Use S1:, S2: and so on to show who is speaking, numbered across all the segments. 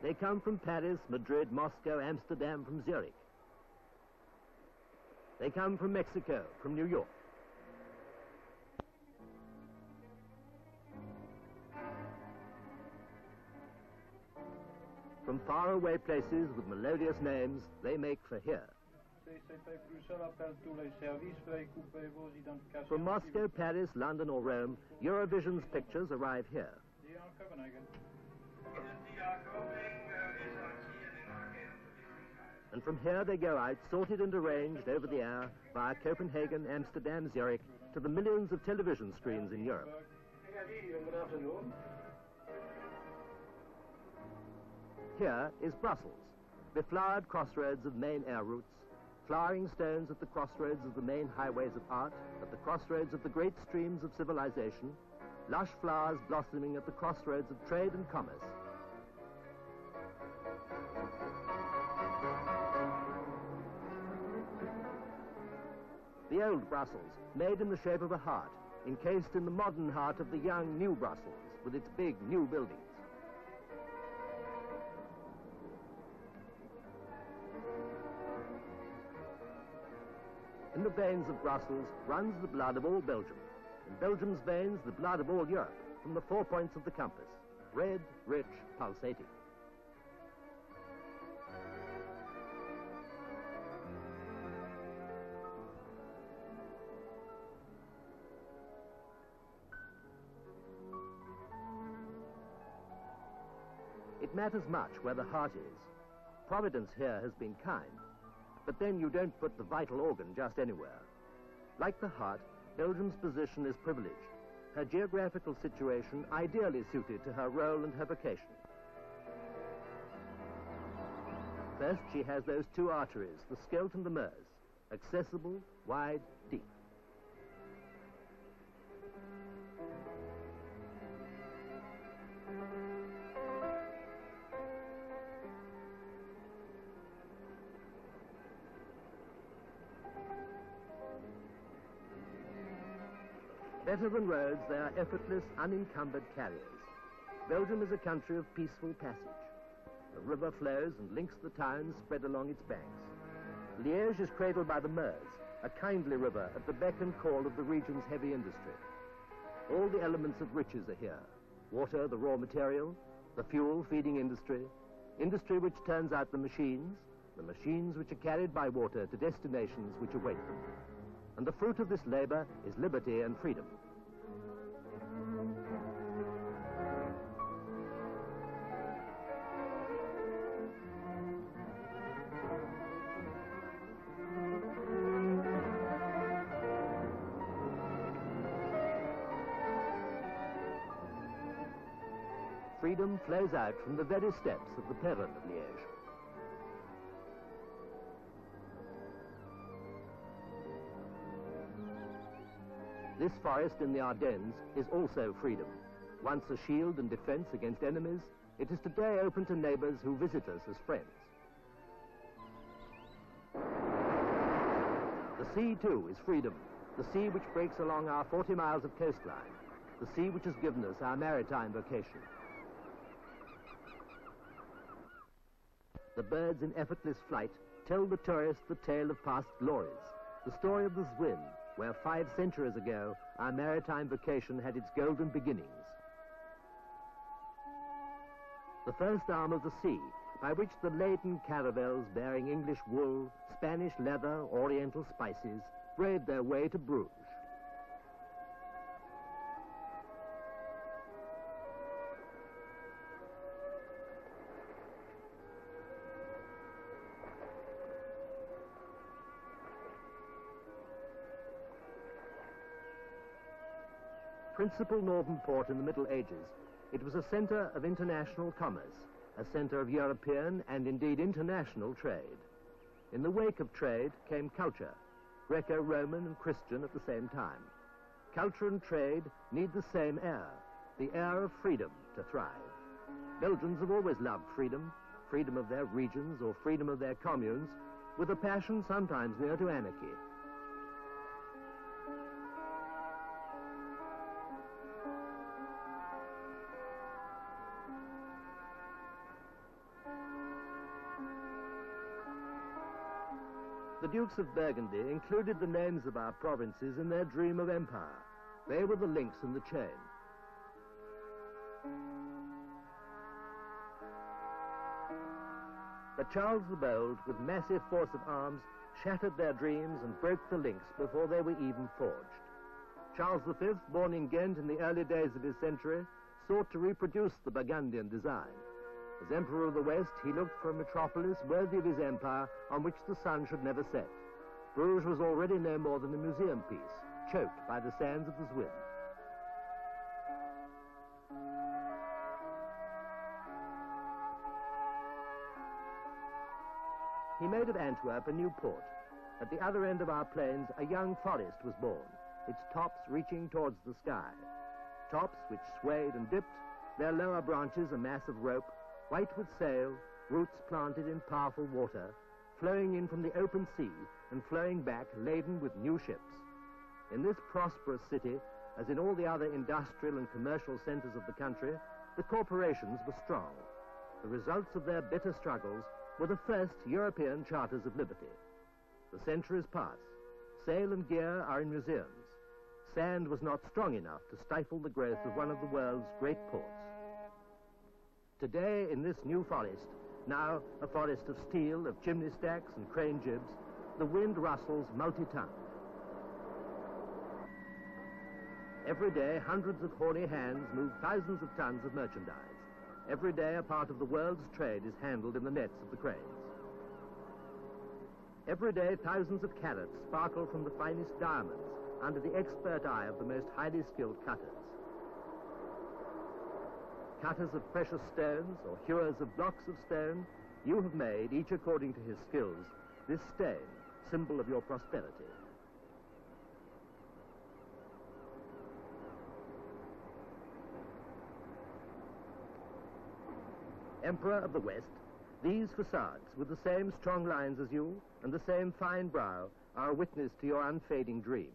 S1: They come from Paris, Madrid, Moscow, Amsterdam, from Zurich. They come from Mexico, from New York. From faraway places with melodious names, they make for here. From Moscow, Paris, London or Rome, Eurovision's pictures arrive here. And from here they go out, sorted and arranged over the air via Copenhagen, Amsterdam, Zurich, to the millions of television screens in Europe. Here is Brussels, beflowered crossroads of main air routes, flowering stones at the crossroads of the main highways of art, at the crossroads of the great streams of civilization, lush flowers blossoming at the crossroads of trade and commerce. The old Brussels, made in the shape of a heart, encased in the modern heart of the young new Brussels, with its big new buildings. In the veins of Brussels runs the blood of all Belgium. In Belgium's veins, the blood of all Europe, from the 4 points of the compass. Red, rich, pulsating. It matters much where the heart is. Providence here has been kind. But then you don't put the vital organ just anywhere. Like the heart, Belgium's position is privileged, her geographical situation ideally suited to her role and her vocation. First, she has those two arteries, the Scheldt and the Meuse, accessible, wide, deep. Better than roads, they are effortless, unencumbered carriers. Belgium is a country of peaceful passage. The river flows and links the towns spread along its banks. Liège is cradled by the Meuse, a kindly river at the beck and call of the region's heavy industry. All the elements of riches are here. Water, the raw material, the fuel feeding industry, industry which turns out the machines which are carried by water to destinations which await them. And the fruit of this labor is liberty and freedom. Freedom flows out from the very steps of the Perron of Liège. This forest in the Ardennes is also freedom. Once a shield and defense against enemies, it is today open to neighbors who visit us as friends. The sea, too, is freedom. The sea which breaks along our 40 miles of coastline. The sea which has given us our maritime vocation. The birds in effortless flight tell the tourist the tale of past glories, the story of the Zwin, where 5 centuries ago our maritime vocation had its golden beginnings. The first arm of the sea, by which the laden caravels bearing English wool, Spanish leather, Oriental spices, braved their way to Bruges. Principal northern port in the Middle Ages, it was a center of international commerce, a center of European and indeed international trade. In the wake of trade came culture, Greco-Roman and Christian at the same time. Culture and trade need the same air, the air of freedom to thrive. Belgians have always loved freedom, freedom of their regions or freedom of their communes, with a passion sometimes near to anarchy. The Dukes of Burgundy included the names of our provinces in their dream of empire. They were the links in the chain. But Charles the Bold, with massive force of arms, shattered their dreams and broke the links before they were even forged. Charles V, born in Ghent in the early days of his century, sought to reproduce the Burgundian design. As Emperor of the West, he looked for a metropolis worthy of his empire on which the sun should never set. Bruges was already no more than a museum piece, choked by the sands of the Zwin. He made of Antwerp a new port. At the other end of our plains, a young forest was born, its tops reaching towards the sky. Tops which swayed and dipped, their lower branches a mass of rope, white with sail, roots planted in powerful water, flowing in from the open sea and flowing back laden with new ships. In this prosperous city, as in all the other industrial and commercial centers of the country, the corporations were strong. The results of their bitter struggles were the first European charters of liberty. The centuries pass. Sail and gear are in museums. Sand was not strong enough to stifle the growth of one of the world's great ports. Today, in this new forest, now a forest of steel, of chimney stacks and crane jibs, the wind rustles multi-ton. Every day, hundreds of horny hands move thousands of tons of merchandise. Every day, a part of the world's trade is handled in the nets of the cranes. Every day, thousands of carats sparkle from the finest diamonds under the expert eye of the most highly skilled cutters. Cutters of precious stones or hewers of blocks of stone, you have made, each according to his skills, this stone, symbol of your prosperity. Emperor of the West, these facades, with the same strong lines as you and the same fine brow, are a witness to your unfading dream.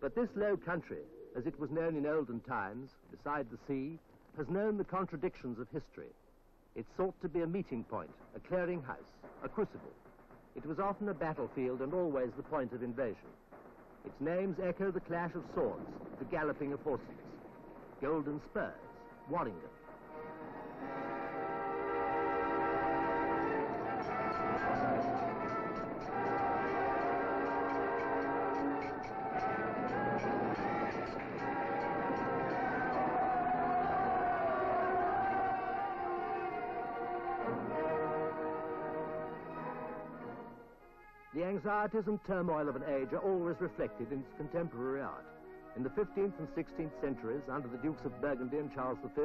S1: But this low country, as it was known in olden times, beside the sea, has known the contradictions of history. It sought to be a meeting point, a clearing house, a crucible. It was often a battlefield and always the point of invasion. Its names echo the clash of swords, the galloping of horses. Golden Spurs, Warrington. The anxieties and turmoil of an age are always reflected in its contemporary art. In the 15th and 16th centuries, under the Dukes of Burgundy and Charles V,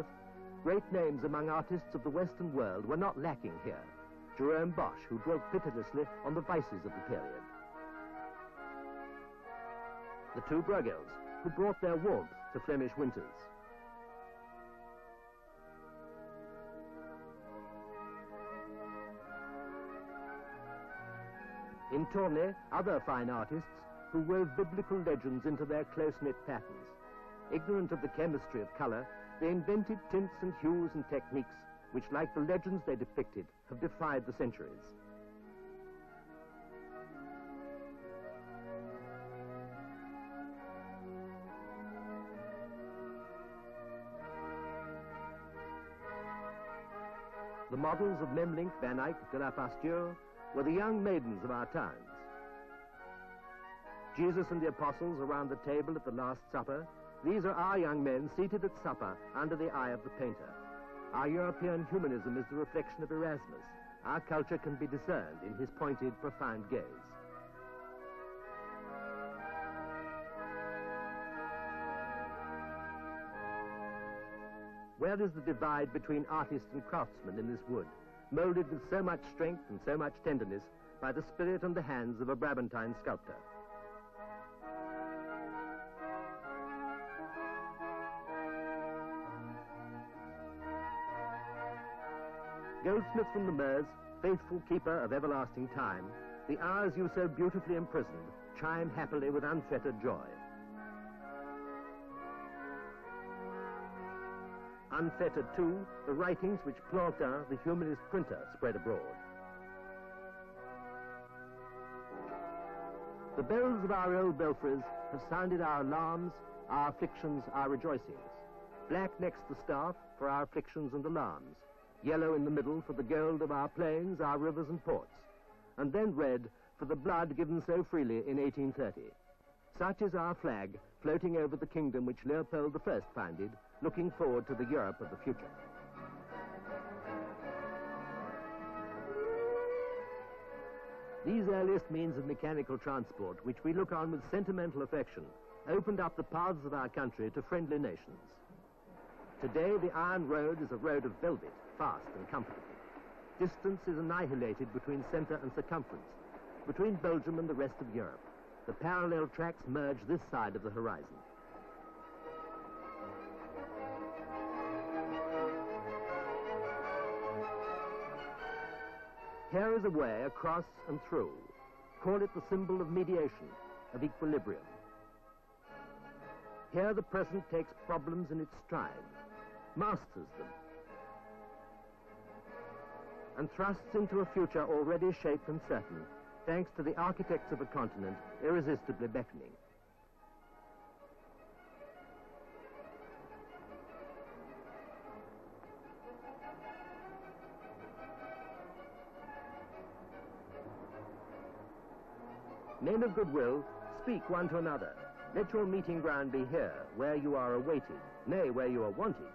S1: great names among artists of the Western world were not lacking here. Jerome Bosch, who dwelt pitilessly on the vices of the period. The two Bruegels, who brought their warmth to Flemish winters. In Tournai, other fine artists who wove biblical legends into their close-knit patterns. Ignorant of the chemistry of color, they invented tints and hues and techniques which, like the legends they depicted, have defied the centuries. The models of Memling, Van Eyck, de la Pasture were the young maidens of our times. Jesus and the apostles around the table at the Last Supper, these are our young men seated at supper under the eye of the painter. Our European humanism is the reflection of Erasmus. Our culture can be discerned in his pointed, profound gaze. Where is the divide between artist and craftsman in this wood, molded with so much strength and so much tenderness by the spirit and the hands of a Brabantine sculptor? Goldsmith from the Meuse, faithful keeper of everlasting time, the hours you so beautifully imprisoned chime happily with unfettered joy. Unfettered, too, the writings which Plantin, the humanist printer, spread abroad. The bells of our old belfries have sounded our alarms, our afflictions, our rejoicings. Black next the staff for our afflictions and alarms, yellow in the middle for the gold of our plains, our rivers and ports, and then red for the blood given so freely in 1830. Such is our flag floating over the kingdom which Leopold I founded, looking forward to the Europe of the future. These earliest means of mechanical transport, which we look on with sentimental affection, opened up the paths of our country to friendly nations. Today, the iron road is a road of velvet, fast and comfortable. Distance is annihilated between center and circumference, between Belgium and the rest of Europe. The parallel tracks merge this side of the horizon. Here is a way across and through. Call it the symbol of mediation, of equilibrium. Here the present takes problems in its stride, masters them, and thrusts into a future already shaped and certain, thanks to the architects of a continent irresistibly beckoning. Men of goodwill, speak one to another. Let your meeting ground be here, where you are awaited, nay, where you are wanted.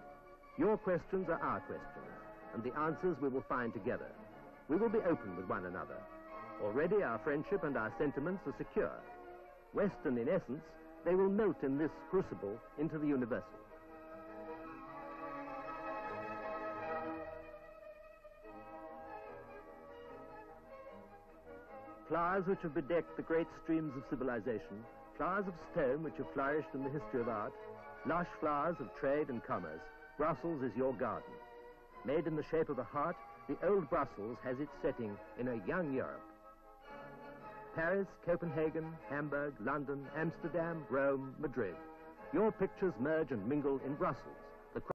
S1: Your questions are our questions, and the answers we will find together. We will be open with one another. Already our friendship and our sentiments are secure. Western in essence, they will melt in this crucible into the universal. Flowers which have bedecked the great streams of civilization, flowers of stone which have flourished in the history of art, lush flowers of trade and commerce, Brussels is your garden. Made in the shape of a heart, the old Brussels has its setting in a young Europe. Paris, Copenhagen, Hamburg, London, Amsterdam, Rome, Madrid. Your pictures merge and mingle in Brussels.